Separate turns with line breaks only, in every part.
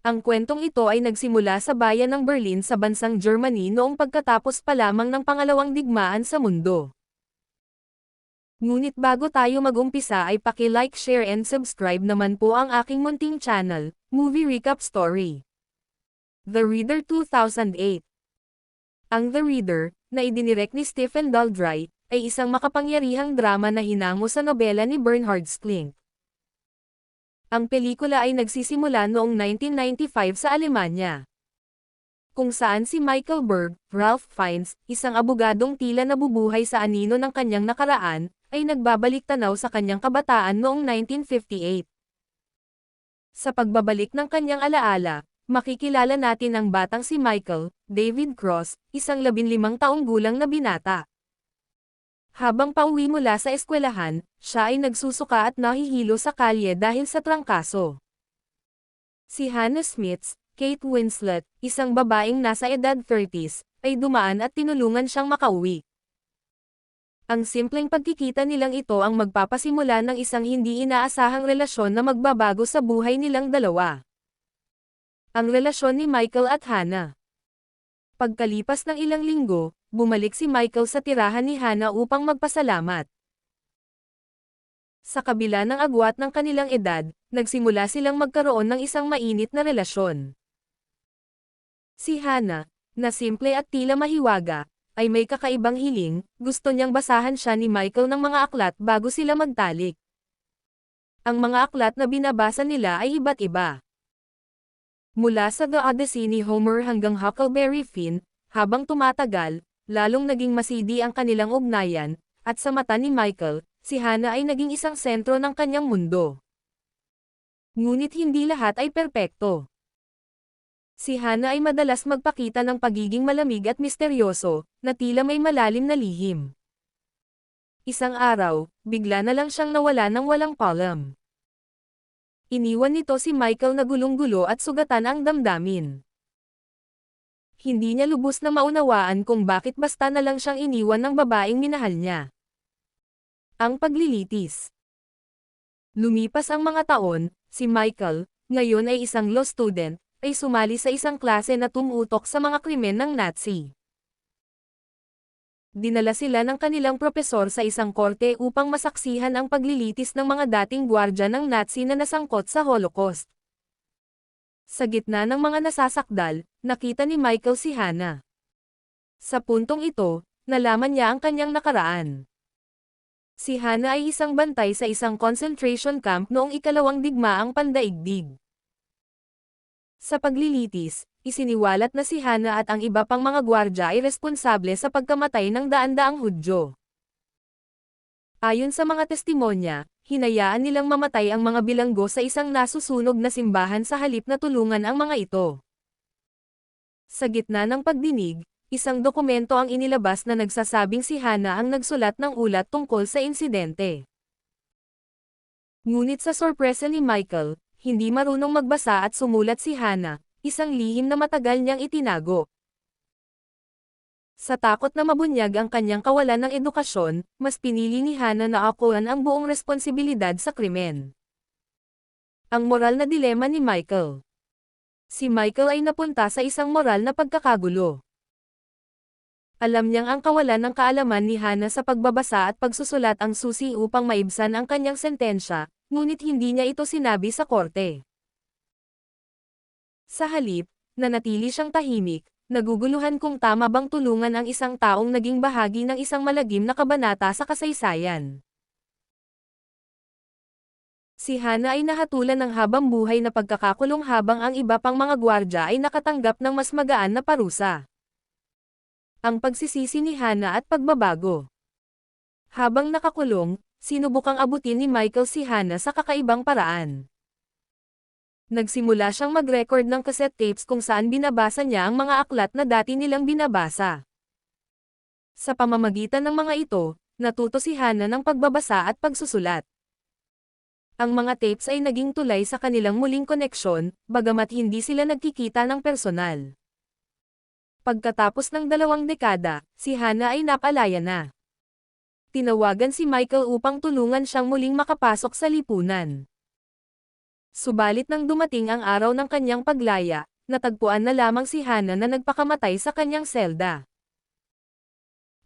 Ang kwentong ito ay nagsimula sa bayan ng Berlin sa bansang Germany noong pagkatapos pa lamang ng pangalawang digmaan sa mundo. Ngunit bago tayo mag-umpisa ay paki-like, share and subscribe naman po ang aking munting channel, Movie Recap Story. The Reader 2008. Ang The Reader, na idinirect ni Stephen Daldry, ay isang makapangyarihang drama na hinango sa nobela ni Bernhard Schlink. Ang pelikula ay nagsisimula noong 1995 sa Alemanya, kung saan si Michael Berg, Ralph Fiennes, isang abogadong tila nabubuhay sa anino ng kanyang nakaraan, ay nagbabalik tanaw sa kanyang kabataan noong 1958. Sa pagbabalik ng kanyang alaala, makikilala natin ang batang si Michael, David Cross, isang 15 taong gulang na binata. Habang pauwi mula sa eskwelahan, siya ay nagsusuka at nahihilo sa kalye dahil sa trangkaso. Si Hannah Smith, Kate Winslet, isang babaeng nasa edad 30s, ay dumaan at tinulungan siyang makauwi. Ang simpleng pagkikita nilang ito ang magpapasimula ng isang hindi inaasahang relasyon na magbabago sa buhay nilang dalawa. Ang relasyon ni Michael at Hannah. Pagkalipas ng ilang linggo, bumalik si Michael sa tirahan ni Hannah upang magpasalamat. Sa kabila ng agwat ng kanilang edad, nagsimula silang magkaroon ng isang mainit na relasyon. Si Hannah, na simple at tila mahiwaga, ay may kakaibang hiling, gusto niyang basahan siya ni Michael ng mga aklat bago sila magtalik. Ang mga aklat na binabasa nila ay iba't iba. Mula sa The Odyssey ni Homer hanggang Huckleberry Finn, habang tumatagal, lalong naging masidi ang kanilang ugnayan, at sa mata ni Michael, si Hannah ay naging isang sentro ng kanyang mundo. Ngunit hindi lahat ay perpekto. Si Hannah ay madalas magpakita ng pagiging malamig at misteryoso, na tila may malalim na lihim. Isang araw, bigla na lang siyang nawala ng walang paalam. Iniwan nito si Michael na gulong-gulo at sugatan ang damdamin. Hindi niya lubos na maunawaan kung bakit basta na lang siyang iniwan ng babaeng minahal niya. Ang paglilitis. Lumipas ang mga taon, si Michael, ngayon ay isang law student, ay sumali sa isang klase na tumutok sa mga krimen ng Nazi. Dinala sila ng kanilang propesor sa isang korte upang masaksihan ang paglilitis ng mga dating gwardiya ng Nazi na nasangkot sa Holocaust. Sa gitna ng mga nasasakdal, nakita ni Michael si Hannah. Sa puntong ito, nalaman niya ang kanyang nakaraan. Si Hannah ay isang bantay sa isang concentration camp noong ikalawang digmaang pandaigdig. Sa paglilitis, isiniwalat na si Hannah at ang iba pang mga gwardiya ay responsable sa pagkamatay ng daan-daang Hudyo. Ayon sa mga testimonya, hinayaan nilang mamatay ang mga bilanggo sa isang nasusunog na simbahan sa halip na tulungan ang mga ito. Sa gitna ng pagdinig, isang dokumento ang inilabas na nagsasabing si Hannah ang nagsulat ng ulat tungkol sa insidente. Ngunit sa sorpresa ni Michael, hindi marunong magbasa at sumulat si Hannah, isang lihim na matagal niyang itinago. Sa takot na mabunyag ang kanyang kawalan ng edukasyon, mas pinili ni Hannah na akuan ang buong responsibilidad sa krimen. Ang moral na dilema ni Michael. Si Michael ay napunta sa isang moral na pagkakagulo. Alam niyang ang kawalan ng kaalaman ni Hannah sa pagbabasa at pagsusulat ang susi upang maibsan ang kanyang sentensya, ngunit hindi niya ito sinabi sa korte. Sa halip, nanatili siyang tahimik, naguguluhan kung tama bang tulungan ang isang taong naging bahagi ng isang malagim na kabanata sa kasaysayan. Si Hannah ay nahatulan ng habang buhay na pagkakakulong habang ang iba pang mga gwardiya ay nakatanggap ng mas magaan na parusa. Ang pagsisisi ni Hannah at pagbabago. Habang nakakulong, sinubukang abutin ni Michael si Hannah sa kakaibang paraan. Nagsimula siyang mag-record ng cassette tapes kung saan binabasa niya ang mga aklat na dati nilang binabasa. Sa pamamagitan ng mga ito, natuto si Hannah ng pagbabasa at pagsusulat. Ang mga tapes ay naging tulay sa kanilang muling koneksyon, bagamat hindi sila nagkikita ng personal. Pagkatapos ng 2 dekada, si Hannah ay napalaya na. Tinawagan si Michael upang tulungan siyang muling makapasok sa lipunan. Subalit nang dumating ang araw ng kanyang paglaya, natagpuan na lamang si Hana na nagpakamatay sa kanyang selda.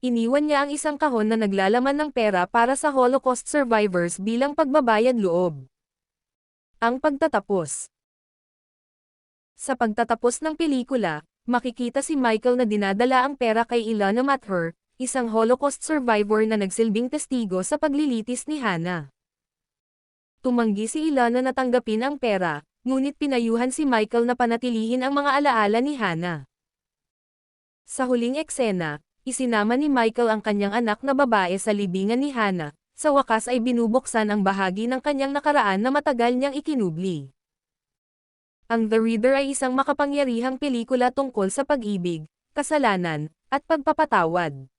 Iniwan niya ang isang kahon na naglalaman ng pera para sa Holocaust survivors bilang pagbabayad loob. Ang pagtatapos. Sa pagtatapos ng pelikula, makikita si Michael na dinadala ang pera kay Ilana Maher, isang Holocaust survivor na nagsilbing testigo sa paglilitis ni Hana. Tumanggi si Ilana na tanggapin ang pera, ngunit pinayuhan si Michael na panatilihin ang mga alaala ni Hana. Sa huling eksena, isinama ni Michael ang kanyang anak na babae sa libingan ni Hana, sa wakas ay binubuksan ang bahagi ng kanyang nakaraan na matagal niyang ikinubli. Ang The Reader ay isang makapangyarihang pelikula tungkol sa pag-ibig, kasalanan, at pagpapatawad.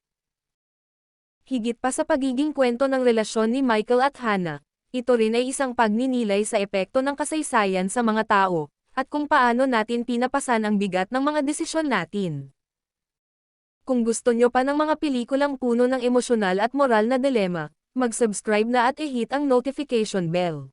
Higit pa sa pagiging kwento ng relasyon ni Michael at Hana, ito rin ay isang pagninilay sa epekto ng kasaysayan sa mga tao, at kung paano natin pinapasan ang bigat ng mga desisyon natin. Kung gusto nyo pa ng mga pelikulang puno ng emosyonal at moral na dilema, mag-subscribe na at i-hit ang notification bell.